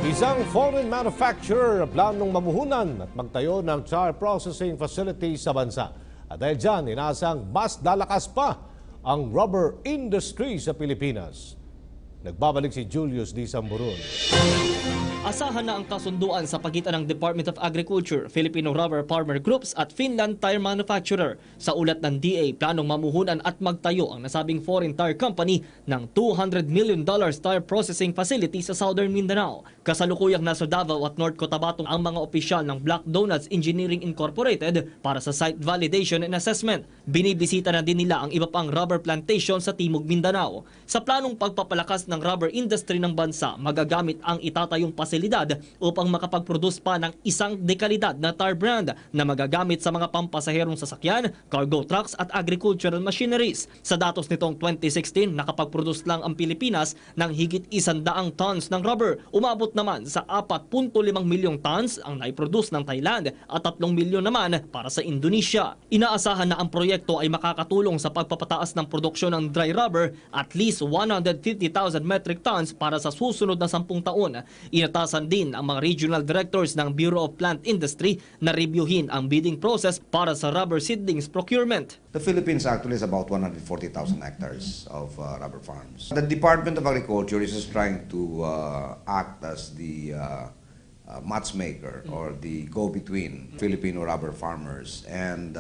Isang foreign manufacturer planong mamuhunan at magtayo ng char processing facility sa bansa. At dahil dyan, inaasang mas lalakas pa ang rubber industry sa Pilipinas. Nagbabalik si Julius D. Samburon. Asahan na ang kasunduan sa pagitan ng Department of Agriculture, Filipino Rubber Farmer Groups at Finland Tire Manufacturer. Sa ulat ng DA, planong mamuhunan at magtayo ang nasabing foreign tire company ng $200 million tire processing facility sa Southern Mindanao. Kasalukuyang nasa Davao at North Cotabato ang mga opisyal ng Black Donuts Engineering Incorporated para sa site validation and assessment. Binibisita na din nila ang iba pang rubber plantation sa Timog Mindanao. Sa planong pagpapalakas ng rubber industry ng bansa, magagamit ang itatayong pasilidad upang makapag-produce pa ng isang dekalidad na tire brand na magagamit sa mga pampasaherong sasakyan, cargo trucks at agricultural machineries. Sa datos nitong 2016, nakapag-produce lang ang Pilipinas ng higit 100 tons ng rubber. Umabot naman sa 4.5 milyong tons ang naiproduce ng Thailand at 3 milyon naman para sa Indonesia. Inaasahan na ang proyekto ay makakatulong sa pagpapataas ng produksyon ng dry rubber at least 150,000 metric tons para sa susunod na 10 taon. Inatasan din ang mga regional directors ng Bureau of Plant Industry na reviewin ang bidding process para sa rubber seedlings procurement. The Philippines actually is about 140,000 hectares of rubber farms. The Department of Agriculture is just trying to act as the matchmaker or the go-between Filipino rubber farmers and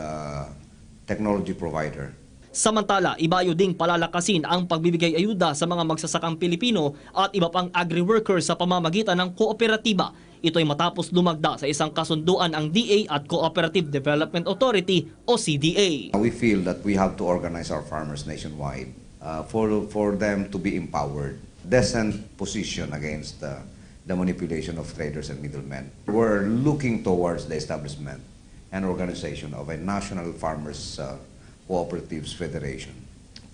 technology provider. Samantala, ibayo ding palalakasin ang pagbibigay ayuda sa mga magsasakang Pilipino at iba pang agri-workers sa pamamagitan ng kooperatiba. Ito ay matapos lumagda sa isang kasunduan ang DA at Cooperative Development Authority o CDA. We feel that we have to organize our farmers nationwide for them to be empowered, decent position against the manipulation of traders and middlemen. We're looking towards the establishment and organization of a national farmers Cooperatives Federation.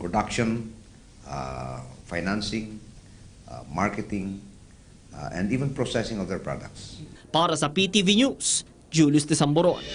Production, financing, marketing, and even processing of their products. Para sa PTV News, Julius de Samboron.